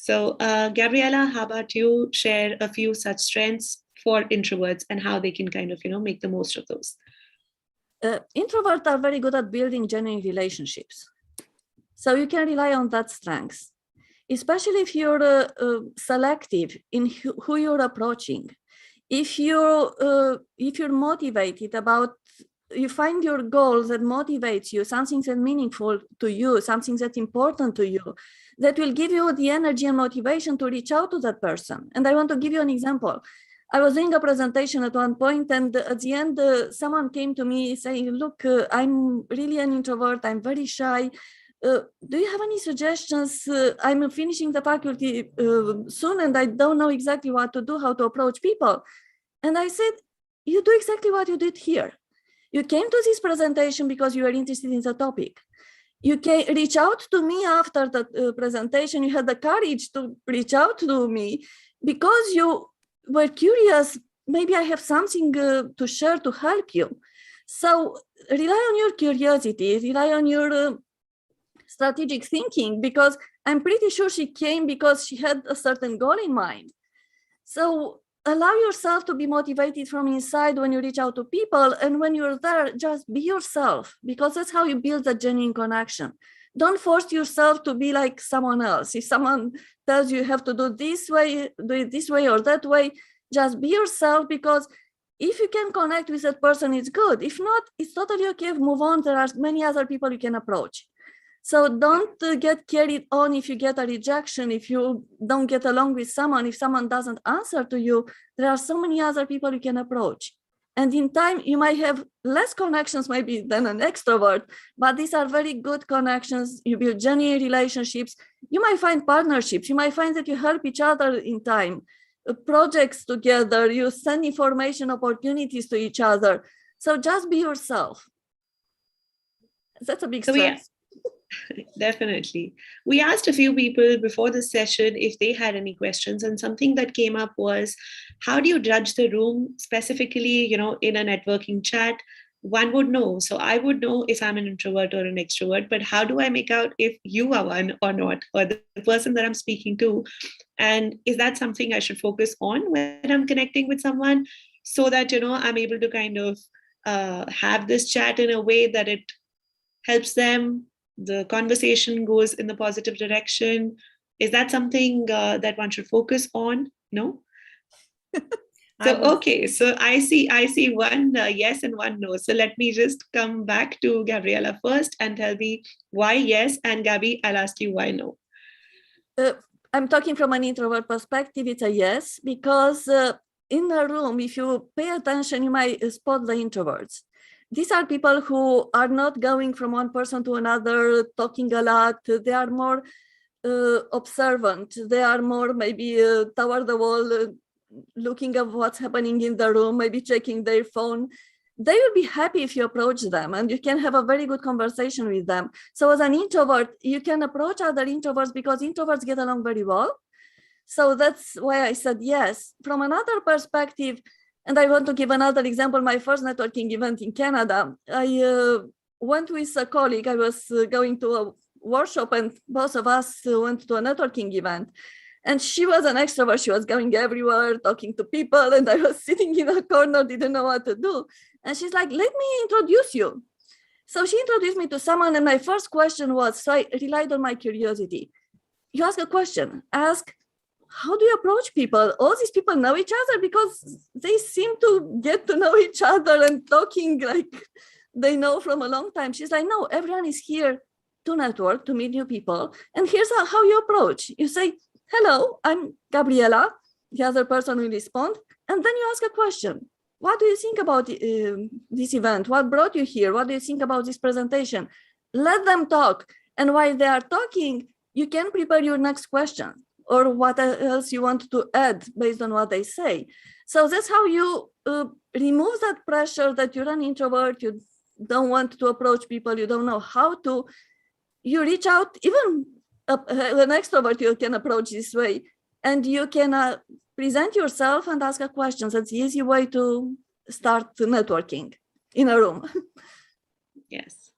So Gabriela, how about you share a few such strengths for introverts and how they can kind of, make the most of those? Introverts are very good at building genuine relationships. So you can rely on that strength, especially if you're selective in who you're approaching. If you're motivated about, you find your goals that motivates you, something that's meaningful to you, something that's important to you, that will give you the energy and motivation to reach out to that person. And I want to give you an example. I was doing a presentation at one point, and at the end, someone came to me saying, look, I'm really an introvert, I'm very shy. Do you have any suggestions? I'm finishing the faculty soon, and I don't know exactly what to do, how to approach people. And I said, you do exactly what you did here. You came to this presentation because you were interested in the topic. You can reach out to me after the presentation. You had the courage to reach out to me because you were curious. Maybe I have something to share to help you. So rely on your curiosity, rely on your strategic thinking, because I'm pretty sure she came because she had a certain goal in mind. So allow yourself to be motivated from inside when you reach out to people. And when you're there, just be yourself, because that's how you build a genuine connection. Don't force yourself to be like someone else. If someone tells you have to do this way, do it this way or that way, just be yourself, because if you can connect with that person, it's good. If not, it's totally okay. Move on. There are many other people you can approach. So don't get carried on if you get a rejection, if you don't get along with someone, if someone doesn't answer to you. There are so many other people you can approach. And in time, you might have less connections maybe than an extrovert, but these are very good connections. You build genuine relationships. You might find partnerships. You might find that you help each other in time, projects together. You send information opportunities to each other. So just be yourself. That's a big strength. Definitely. We asked a few people before this session if they had any questions, and something that came up was, how do you judge the room specifically, in a networking chat? One would know. So I would know if I'm an introvert or an extrovert, but how do I make out if you are one or not, or the person that I'm speaking to? And is that something I should focus on when I'm connecting with someone, so that, I'm able to kind of have this chat in a way that it helps them, the conversation goes in the positive direction? Is that something that one should focus on? No? So, okay. So I see one yes and one no. So let me just come back to Gabriela first and tell me why yes. And Gabby, I'll ask you why no. I'm talking from an introvert perspective. It's a yes, because in a room, if you pay attention, you might spot the introverts. These are people who are not going from one person to another, talking a lot. They are more observant. They are more maybe toward the wall, looking at what's happening in the room, maybe checking their phone. They will be happy if you approach them, and you can have a very good conversation with them. So as an introvert, you can approach other introverts because introverts get along very well. So that's why I said yes. From another perspective, and I want to give another example. My first networking event in Canada, I went with a colleague. I was going to a workshop, and both of us went to a networking event. And she was an extrovert. She was going everywhere, talking to people. And I was sitting in a corner, didn't know what to do. And she's like, let me introduce you. So she introduced me to someone. And my first question was, so I relied on my curiosity. You ask a question, ask, how do you approach people? All these people know each other because they seem to get to know each other and talking like they know from a long time. She's like, no, everyone is here to network, to meet new people. And here's how you approach. You say, hello, I'm Gabriela. The other person will respond. And then you ask a question. What do you think about this event? What brought you here? What do you think about this presentation? Let them talk. And while they are talking, you can prepare your next question, or what else you want to add based on what they say. So that's how you remove that pressure that you're an introvert, you don't want to approach people, you don't know how to. You reach out, even an extrovert you can approach this way, and you can present yourself and ask a question. That's the easy way to start networking in a room. Yes.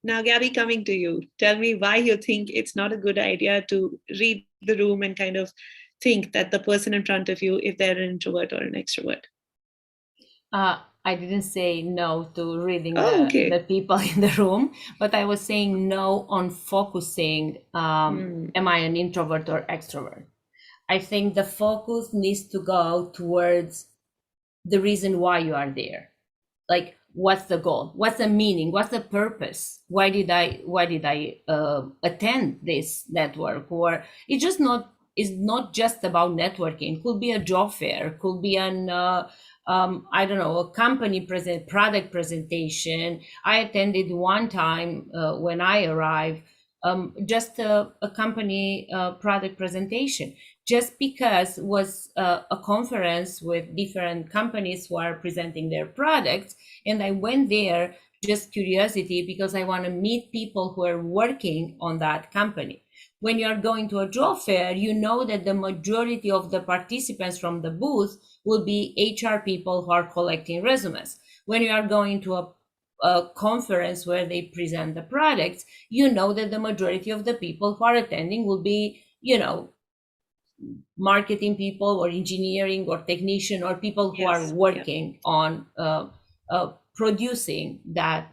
Now, Gabby, coming to you, tell me why you think it's not a good idea to read the room and kind of think that the person in front of you, if they're an introvert or an extrovert? I didn't say no to reading Okay. the people in the room, but I was saying no on focusing, am I an introvert or extrovert? I think the focus needs to go towards the reason why you are there. Like, what's the goal? What's the meaning? What's the purpose? Why did I attend this network? Or it's not just about networking. It could be a job fair, it could be an I don't know, a company product presentation. I attended one time when I arrived, just a company product presentation, just because it was a conference with different companies who are presenting their products. And I went there just curiosity, because I want to meet people who are working on that company. When you are going to a job fair, you know that the majority of the participants from the booth will be HR people who are collecting resumes. When you are going to a conference where they present the products, you know that the majority of the people who are attending will be, marketing people or engineering or technician or people who are working on producing that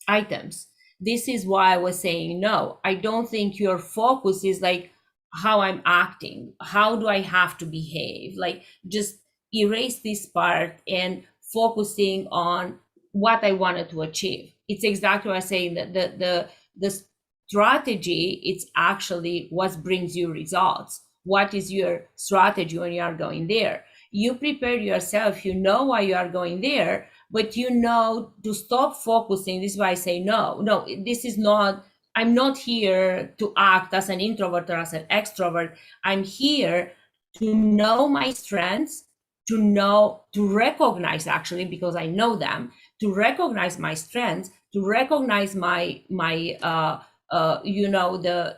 items. This is why I was saying no. I don't think your focus is like how I'm acting, how do I have to behave, like just erase this part and focusing on what I wanted to achieve. It's exactly what I'm saying, that the strategy, it's actually what brings you results. What is your strategy when you are going there? You prepare yourself, you know why you are going there, but you know to stop focusing. This is why I say no, this is not, I'm not here to act as an introvert or as an extrovert. I'm here to know my strengths, to recognize, actually, because I know them, to recognize my strengths, to recognize my the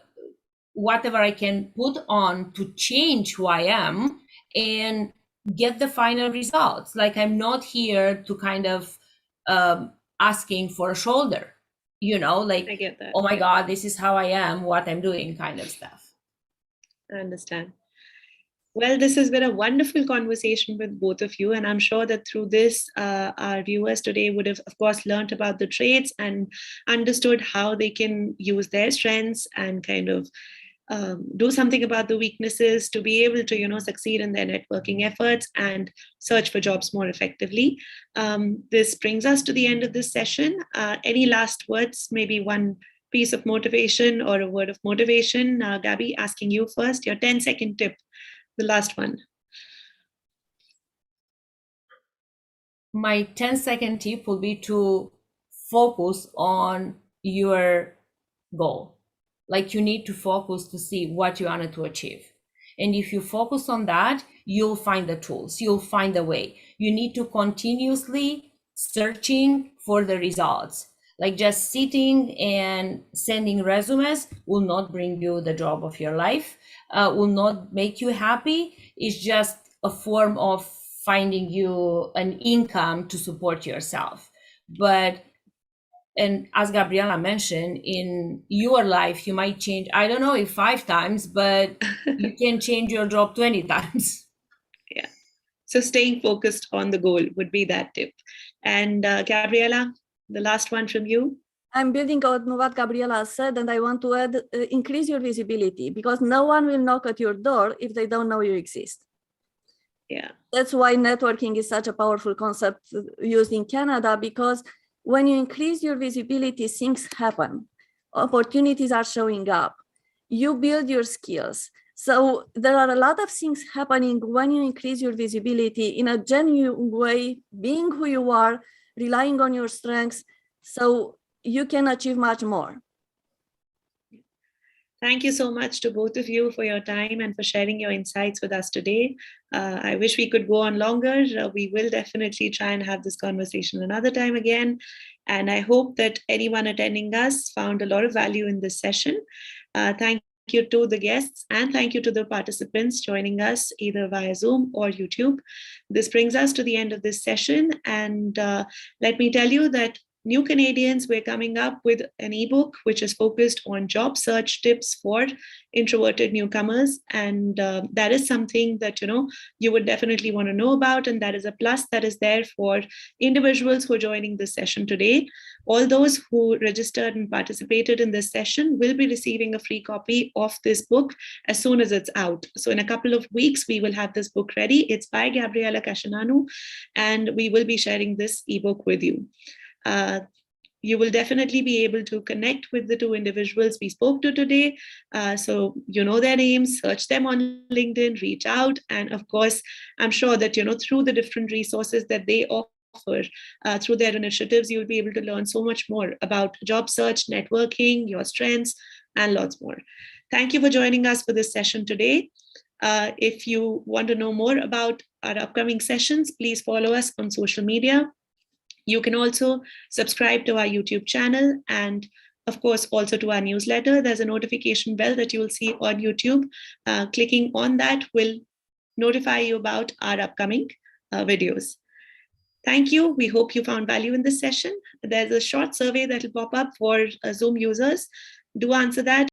whatever I can put on to change who I am and get the final results. Like, I'm not here to kind of asking for a shoulder, like, I get that. Oh my God, this is how I am, what I'm doing, kind of stuff. I understand. Well, this has been a wonderful conversation with both of you. And I'm sure that through this, our viewers today would have, of course, learned about the traits and understood how they can use their strengths and kind of do something about the weaknesses to be able to, succeed in their networking efforts and search for jobs more effectively. This brings us to the end of this session. Any last words, maybe one piece of motivation or a word of motivation? Gabby, asking you first, your 10-second tip. The last one. My 10-second tip will be to focus on your goal. Like, you need to focus to see what you wanted to achieve. And if you focus on that, you'll find the tools, you'll find the way. You need to continuously searching for the results. Like, just sitting and sending resumes will not bring you the job of your life, will not make you happy. It's just a form of finding you an income to support yourself. And as Gabriela mentioned, in your life, you might change, I don't know if 5 times, but you can change your job 20 times. Yeah. So staying focused on the goal would be that tip. And Gabriela, the last one from you. I'm building on what Gabriela said, and I want to add, increase your visibility, because no one will knock at your door if they don't know you exist. Yeah. That's why networking is such a powerful concept used in Canada, because when you increase your visibility, things happen. Opportunities are showing up. You build your skills. So there are a lot of things happening when you increase your visibility in a genuine way, being who you are, relying on your strengths, so you can achieve much more. Thank you so much to both of you for your time and for sharing your insights with us today. I wish we could go on longer. We will definitely try and have this conversation another time again. And I hope that anyone attending us found a lot of value in this session. Thank you to the guests and thank you to the participants joining us either via Zoom or YouTube. This brings us to the end of this session. And let me tell you that New Canadians, we're coming up with an ebook which is focused on job search tips for introverted newcomers. And that is something that, you would definitely want to know about. And that is a plus that is there for individuals who are joining this session today. All those who registered and participated in this session will be receiving a free copy of this book as soon as it's out. So in a couple of weeks, we will have this book ready. It's by Gabriela Casineanu, and we will be sharing this ebook with you. You will definitely be able to connect with the two individuals we spoke to today. So you know their names, search them on LinkedIn, reach out. And of course, I'm sure that, through the different resources that they offer, through their initiatives, you'll be able to learn so much more about job search, networking, your strengths, and lots more. Thank you for joining us for this session today. If you want to know more about our upcoming sessions, please follow us on social media. You can also subscribe to our YouTube channel and, of course, also to our newsletter. There's a notification bell that you will see on YouTube. Clicking on that will notify you about our upcoming videos. Thank you. We hope you found value in this session. There's a short survey that will pop up for Zoom users. Do answer that.